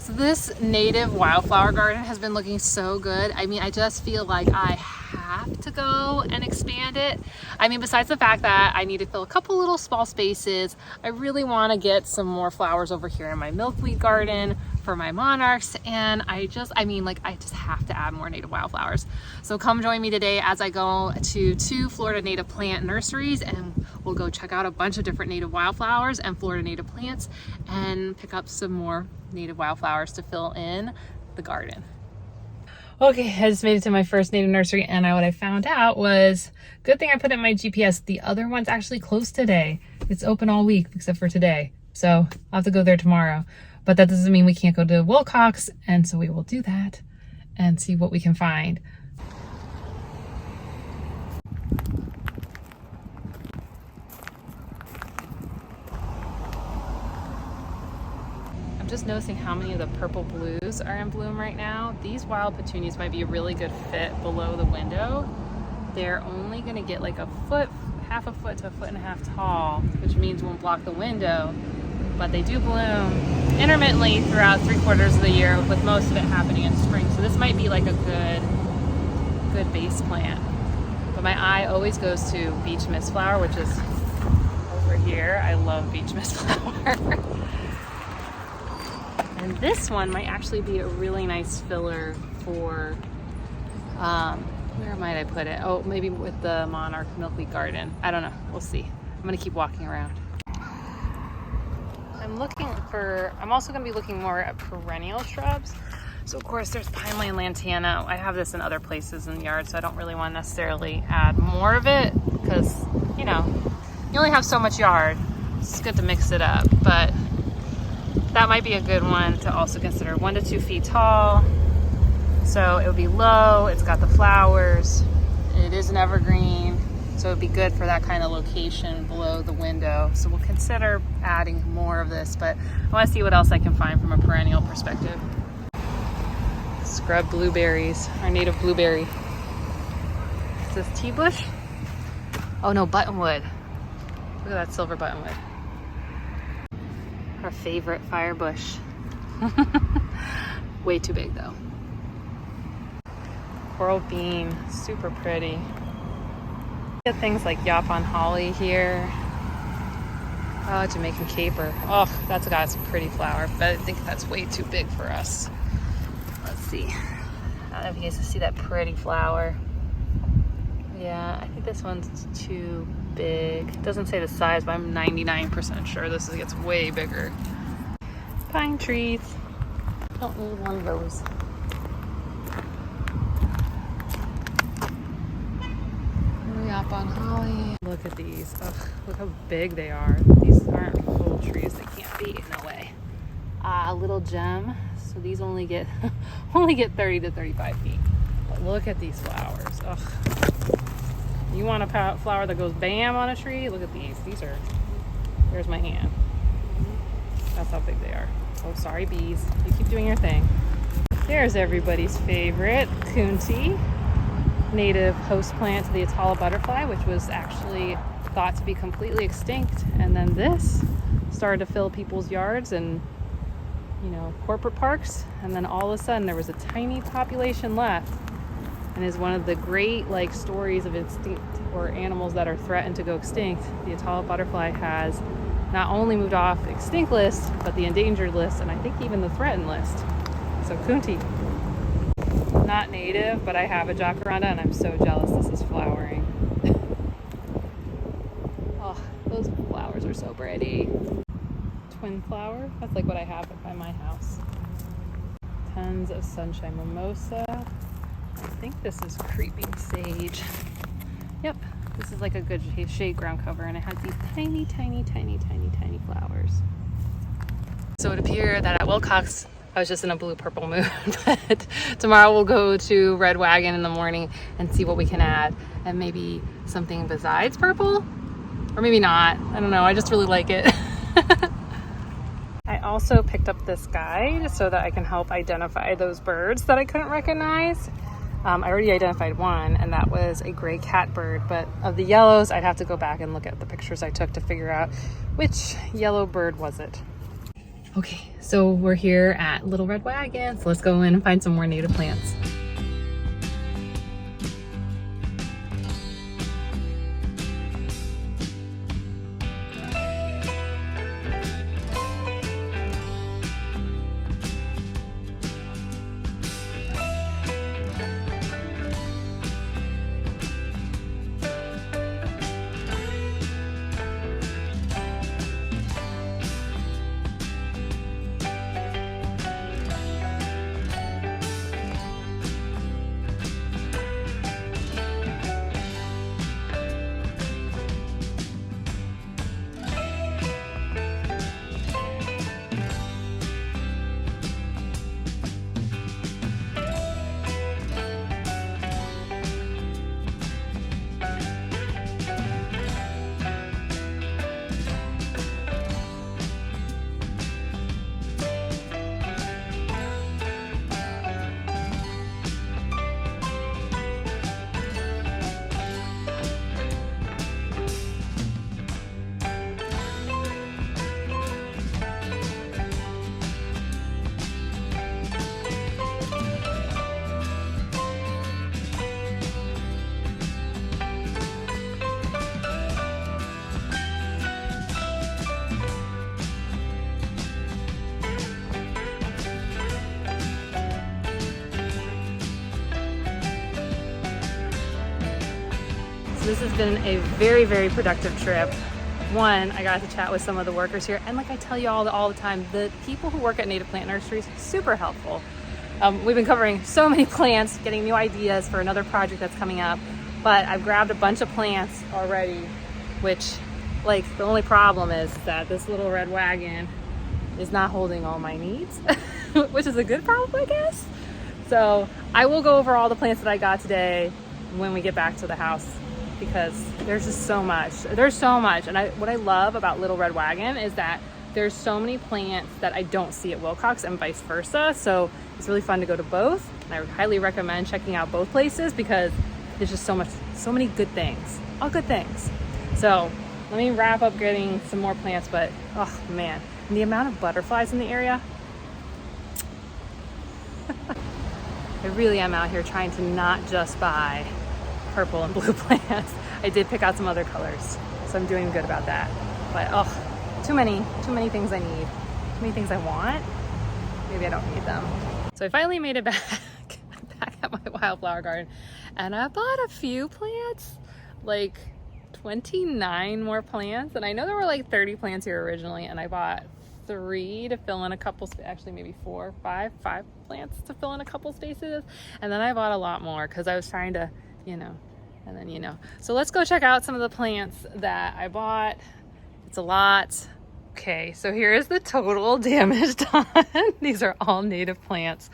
So this native wildflower garden has been looking so good. I mean, I just feel like I have to go and expand it. I mean, besides the fact that I need to fill a couple little small spaces, I really want to get some more flowers over here in my milkweed garden for my monarchs. And I just have to add more native wildflowers. So come join me today as I go to 2 Florida native plant nurseries, and we'll go check out a bunch of different native wildflowers and Florida native plants and pick up some more native wildflowers to fill in the garden. Okay, I just made it to my first native nursery, and what I found out was, good thing I put in my GPS, the other one's actually closed today. It's open all week except for today. So I'll have to go there tomorrow. But that doesn't mean we can't go to Wilcox, and so we will do that and see what we can find. I'm just noticing how many of the purple blues are in bloom right now. These wild petunias might be a really good fit below the window. They're only gonna get like a foot, half a foot to a foot and a half tall, which means won't block the window, but they do bloom intermittently throughout 3/4 of the year, with most of it happening in spring. So this might be like a good base plant. But my eye always goes to beach mistflower, which is over here. I love beach mistflower. And this one might actually be a really nice filler for, where might I put it? Oh, maybe with the monarch milkweed garden. I don't know, we'll see. I'm gonna keep walking around. I'm also gonna be looking more at perennial shrubs. So of course there's pineland lantana. I have this in other places in the yard, so I don't really want to necessarily add more of it because, you know, you only have so much yard. It's good to mix it up, but that might be a good one to also consider. 1 to 2 feet tall. So it would be low, it's got the flowers, it is an evergreen, so it'd be good for that kind of location below the window. So we'll consider adding more of this, but I want to see what else I can find from a perennial perspective. Scrub blueberries, our native blueberry. Is this tea bush? Oh no, buttonwood. Look at that silver buttonwood. Our favorite fire bush. Way too big though. Coral bean, super pretty. Get things like Yapon holly here. Oh, Jamaican caper. Oh, that's got some pretty flower, but I think that's way too big for us. Let's see. I don't know if you guys can see that pretty flower. Yeah, I think this one's too big. It doesn't say the size, but I'm 99% sure this gets way bigger. Pine trees. Don't need one of those. Up on holly. Look at these. Ugh, look how big they are. These aren't full trees. They can't be, no way. A little gem. So these only get 30 to 35 feet. But look at these flowers. Ugh. You want a flower that goes bam on a tree? Look at these. These are, there's my hand. That's how big they are. Oh, sorry bees. You keep doing your thing. There's everybody's favorite, Kunti. Native host plant to the Atala butterfly, which was actually thought to be completely extinct, and then this started to fill people's yards and, you know, corporate parks, and then all of a sudden there was a tiny population left, and is one of the great stories of extinct or animals that are threatened to go extinct. The Atala butterfly has not only moved off extinct list, but the endangered list, and I think even the threatened list. So Kunti. Not native, but I have a jacaranda and I'm so jealous this is flowering. Oh, those flowers are so pretty. Twin flower, that's like what I have by my house. Tons of sunshine mimosa. I think this is creeping sage. Yep, this is like a good shade ground cover, and it has these tiny, tiny, tiny, tiny, tiny flowers. So it appeared that at Wilcox, I was just in a blue-purple mood, but tomorrow we'll go to Red Wagon in the morning and see what we can add, and maybe something besides purple, or maybe not. I don't know, I just really like it. I also picked up this guide so that I can help identify those birds that I couldn't recognize. I already identified one, and that was a gray catbird, but of the yellows, I'd have to go back and look at the pictures I took to figure out which yellow bird was it. Okay, so we're here at Little Red Wagon, so let's go in and find some more native plants. This has been a very, very productive trip. One, I got to chat with some of the workers here, and like I tell you all the time, the people who work at native plant nurseries, super helpful. We've been covering so many plants, getting new ideas for another project that's coming up, but I've grabbed a bunch of plants already, which, like, the only problem is that this little red wagon is not holding all my needs, which is a good problem, I guess. So I will go over all the plants that I got today when we get back to the house, because there's just so much. There's so much. And what I love about Little Red Wagon is that there's so many plants that I don't see at Wilcox and vice versa. So it's really fun to go to both. And I would highly recommend checking out both places because there's just so many good things, all good things. So let me wrap up getting some more plants, but oh man, and the amount of butterflies in the area. I really am out here trying to not just buy purple and blue plants. I did pick out some other colors, so I'm doing good about that. But oh, too many things I need, too many things I want. Maybe I don't need them. So I finally made it back at my wildflower garden, and I bought a few plants, like 29 more plants. And I know there were like 30 plants here originally, and I bought 3 to fill in a couple, actually maybe 5 plants to fill in a couple spaces. And then I bought a lot more because I was trying to, and then, So let's go check out some of the plants that I bought. It's a lot. Okay, so here is the total damage done. These are all native plants.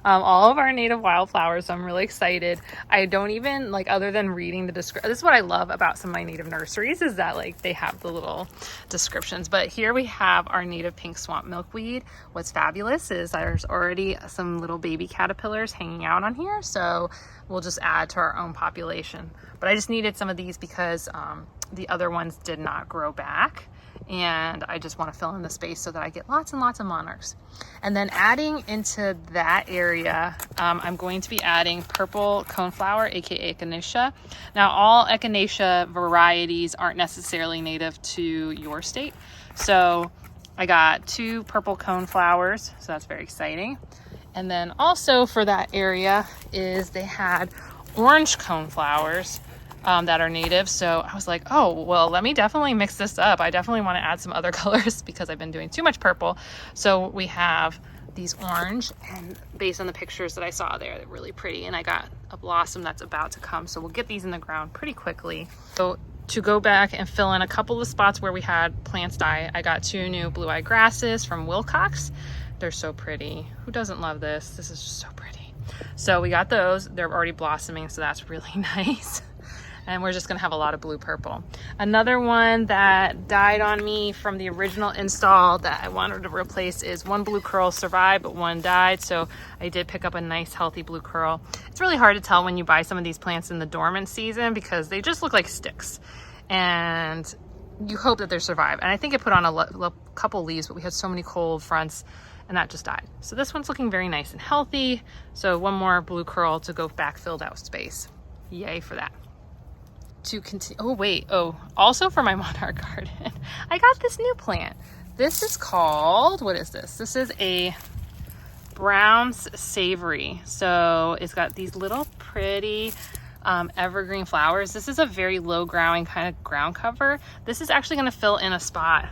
All of our native wildflowers, so I'm really excited. I don't even, other than reading the description, this is what I love about some of my native nurseries, is that, they have the little descriptions. But here we have our native pink swamp milkweed. What's fabulous is there's already some little baby caterpillars hanging out on here, so we'll just add to our own population. But I just needed some of these because the other ones did not grow back. And I just want to fill in the space so that I get lots and lots of monarchs. And then adding into that area, I'm going to be adding purple coneflower, aka echinacea. Now, all echinacea varieties aren't necessarily native to your state. So I got 2 purple coneflowers, so that's very exciting. And then also for that area is they had orange coneflowers that are native. So I was like, oh, well, let me definitely mix this up. I definitely want to add some other colors because I've been doing too much purple. So we have these orange, and based on the pictures that I saw there, they're really pretty. And I got a blossom that's about to come. So we'll get these in the ground pretty quickly. So to go back and fill in a couple of spots where we had plants die, I got 2 new blue-eyed grasses from Wilcox. They're so pretty. Who doesn't love this? This is just so pretty. So we got those. They're already blossoming, so that's really nice. And we're just gonna have a lot of blue purple. Another one that died on me from the original install that I wanted to replace is 1 blue curl survived, but 1 died. So I did pick up a nice healthy blue curl. It's really hard to tell when you buy some of these plants in the dormant season because they just look like sticks. And you hope that they survive. And I think it put on a couple leaves, but we had so many cold fronts and that just died. So this one's looking very nice and healthy. So one more blue curl to go back filled out space. Yay for that. To continue, oh wait, oh, also for my monarch garden, I got this new plant. This is called, what is this? This is a Brown's Savory. So it's got these little pretty evergreen flowers. This is a very low growing kind of ground cover. This is actually going to fill in a spot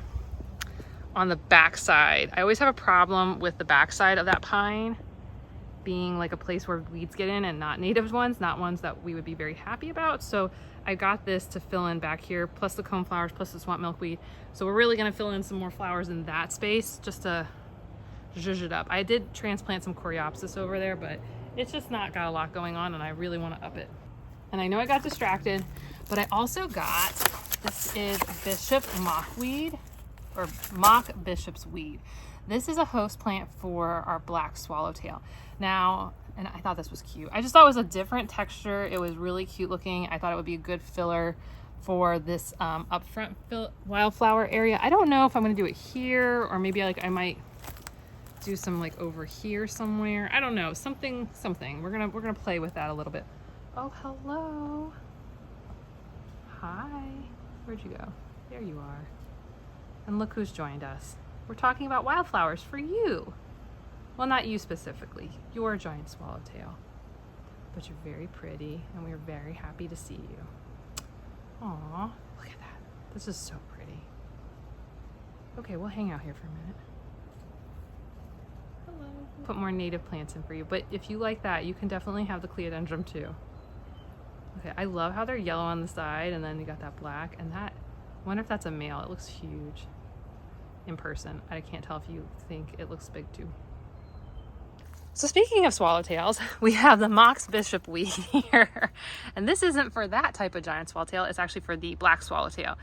on the back side. I always have a problem with the back side of that pine being like a place where weeds get in and not native ones, not ones that we would be very happy about. So I got this to fill in back here, plus the coneflowers, plus the swamp milkweed. So we're really going to fill in some more flowers in that space just to zhuzh it up. I did transplant some coreopsis over there, but it's just not got a lot going on and I really want to up it. And I know I got distracted, but I also got, this is Bishop Mockweed, or Mock Bishop's Weed. This is a host plant for our black swallowtail. Now, and I thought this was cute. I just thought it was a different texture. It was really cute looking. I thought it would be a good filler for this up front wildflower area. I don't know if I'm gonna do it here or maybe like I might do some like over here somewhere. I don't know, something. We're gonna play with that a little bit. Oh, hello. Hi, where'd you go? There you are. And look who's joined us. We're talking about wildflowers for you. Well, not you specifically. You're a giant swallowtail. But you're very pretty and we're very happy to see you. Aw, look at that. This is so pretty. Okay, we'll hang out here for a minute. Hello. Put more native plants in for you, but if you like that, you can definitely have the cleodendron too. Okay, I love how they're yellow on the side and then you got that black and that, I wonder if that's a male. It looks huge in person. I can't tell if you think it looks big too. So speaking of swallowtails, we have the Mock's Bishopweed here. And this isn't for that type of giant swallowtail. It's actually for the black swallowtail.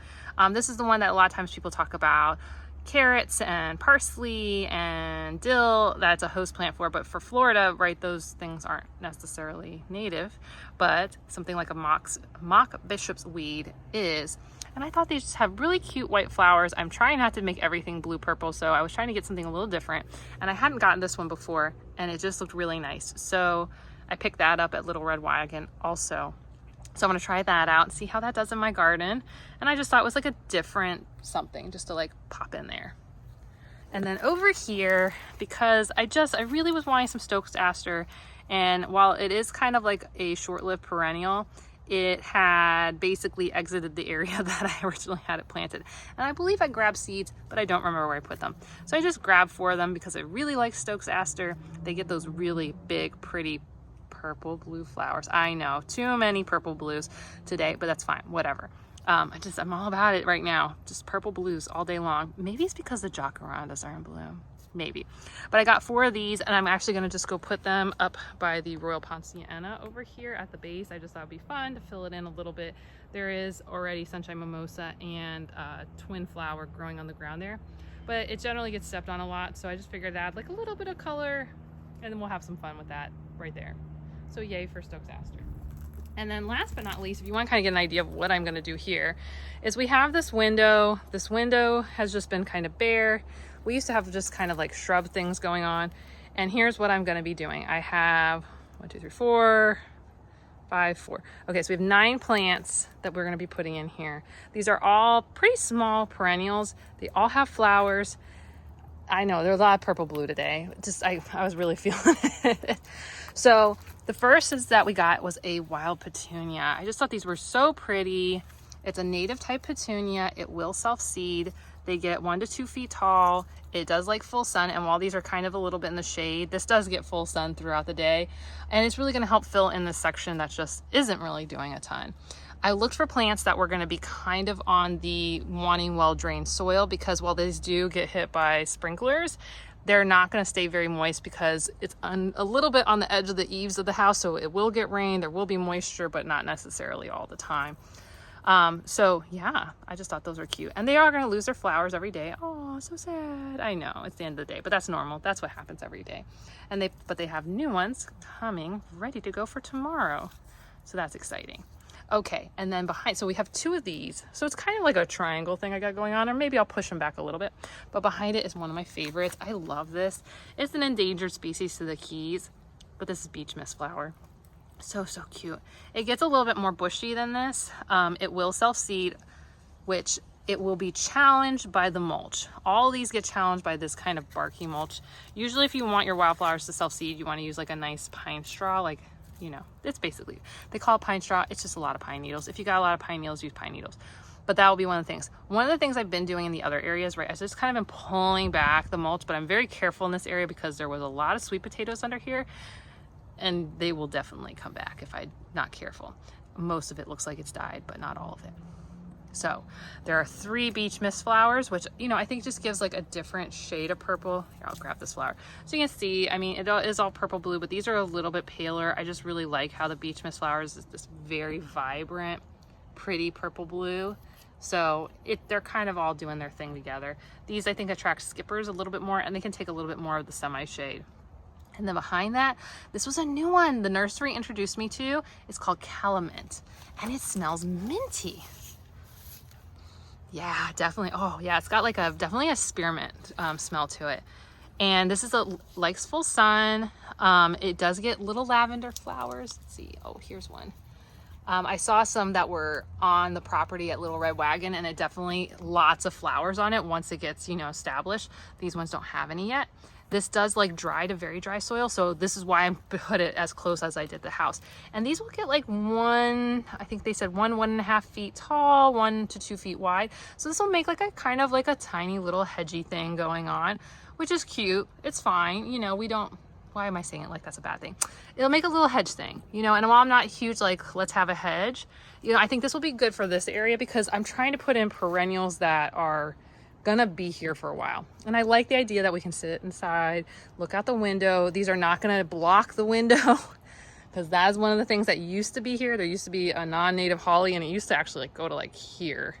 This is the one that a lot of times people talk about carrots and parsley and dill. That's a host plant for, but for Florida, right, those things aren't necessarily native, but something like a Mock Bishop's Weed is. And I thought they just have really cute white flowers. I'm trying not to make everything blue purple, so I was trying to get something a little different. And I hadn't gotten this one before, and it just looked really nice. So I picked that up at Little Red Wagon also. So I'm gonna try that out and see how that does in my garden. And I just thought it was like a different something just to like pop in there. And then over here, because I really was wanting some Stokes Aster, and while it is kind of like a short-lived perennial, it had basically exited the area that I originally had it planted. And I believe I grabbed seeds, but I don't remember where I put them. So I just grabbed 4 of them because I really like Stokes Aster. They get those really big, pretty purple blue flowers. I know, too many purple blues today, but that's fine, whatever. I'm all about it right now. Just purple blues all day long. Maybe it's because the jacarandas are in bloom. Maybe. But I got 4 of these and I'm actually gonna just go put them up by the Royal Ponciana over here at the base. I just thought it'd be fun to fill it in a little bit. There is already sunshine mimosa and twin flower growing on the ground there, but it generally gets stepped on a lot. So I just figured I'd add like a little bit of color and then we'll have some fun with that right there. So yay for Stokes Aster. And then last but not least, if you want to kind of get an idea of what I'm going to do here, is we have this window. This window has just been kind of bare. We used to have just kind of like shrub things going on. And here's what I'm going to be doing. I have 1, 2, 3, 4, 5, 4. Okay, so we have 9 plants that we're going to be putting in here. These are all pretty small perennials. They all have flowers. I know there's a lot of purple blue today. Just I was really feeling it. So the first is that we got was a wild petunia. I just thought these were so pretty. It's a native type petunia. It will self-seed. They get 1 to 2 feet tall. It does like full sun. And while these are kind of a little bit in the shade, this does get full sun throughout the day. And it's really going to help fill in this section that just isn't really doing a ton. I looked for plants that were going to be kind of on the wanting well-drained soil, because while these do get hit by sprinklers, they're not going to stay very moist because it's a little bit on the edge of the eaves of the house. So it will get rain, there will be moisture, but not necessarily all the time. So yeah, I just thought those were cute. And they are going to lose their flowers every day. Oh, so sad. I know, it's the end of the day, but that's normal. That's what happens every day. But they have new ones coming ready to go for tomorrow. So that's exciting. Okay, and then behind, so we have 2 of these. So it's kind of like a triangle thing I got going on, or maybe I'll push them back a little bit. But behind it is one of my favorites. I love this. It's an endangered species to the Keys, but this is beach mistflower. So cute. It gets a little bit more bushy than this. It will self-seed, which it will be challenged by the mulch. All these get challenged by this kind of barky mulch. Usually if you want your wildflowers to self-seed, you want to use like a nice pine straw, like, you know, it's basically, they call it pine straw. It's just a lot of pine needles. If you got a lot of pine needles, use pine needles. But that will be one of the things. One of the things I've been doing in the other areas, right, I've just kind of been pulling back the mulch, but I'm very careful in this area because there was a lot of sweet potatoes under here, and they will definitely come back if I'm not careful. Most of it looks like it's died, but not all of it. So there are 3 beach mistflowers, which, you know, I think just gives like a different shade of purple. Here, I'll grab this flower. So you can see, I mean, it is all purple blue, but these are a little bit paler. I just really like how the beach mistflowers is this very vibrant, pretty purple blue. So they're kind of all doing their thing together. These I think attract skippers a little bit more, and they can take a little bit more of the semi shade. And then behind that, this was a new one the nursery introduced me to. It's called Calamint, and it smells minty. Yeah, definitely. Oh yeah, it's got like definitely a spearmint smell to it. And this is likes full sun. It does get little lavender flowers. Let's see. Oh, here's one. I saw some that were on the property at Little Red Wagon, and it definitely lots of flowers on it once it gets, you know, established. These ones don't have any yet. This does like dry to very dry soil, so this is why I put it as close as I did the house. And these will get like I think they said 1.5 feet tall, 1 to 2 feet wide. So this will make like a kind of like a tiny little hedgy thing going on, which is cute. It's fine, you know, we don't, why am I saying it like that's a bad thing? It'll make a little hedge thing, you know, and while I'm not huge, like let's have a hedge, you know, I think this will be good for this area because I'm trying to put in perennials that are gonna be here for a while. And I like the idea that we can sit inside, look out the window. These are not gonna block the window because that is one of the things that used to be here. There used to be a non-native holly, and it used to actually like go to like here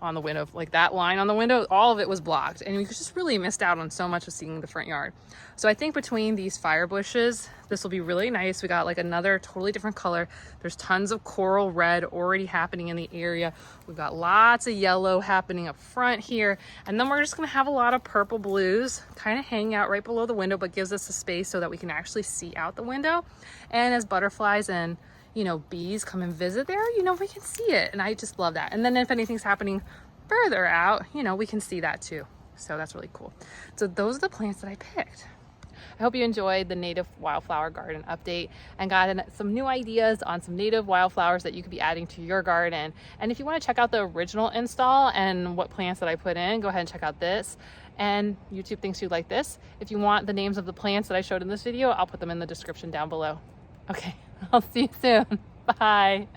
on the window, like that line on the window, all of it was blocked, and we just really missed out on so much of seeing the front yard. So I think between these fire bushes, this will be really nice. We got like another totally different color. There's tons of coral red already happening in the area. We've got lots of yellow happening up front here, and then we're just gonna have a lot of purple blues kind of hanging out right below the window, but gives us a space so that we can actually see out the window. And as butterflies and, you know, bees come and visit there, you know, we can see it, and I just love that. And then if anything's happening further out, you know, we can see that too. So that's really cool. So those are the plants that I picked. I hope you enjoyed the native wildflower garden update and got some new ideas on some native wildflowers that you could be adding to your garden. And if you want to check out the original install and what plants that I put in, go ahead and check out this. And YouTube thinks you'd like this. If you want the names of the plants that I showed in this video, I'll put them in the description down below. Okay, I'll see you soon. Bye.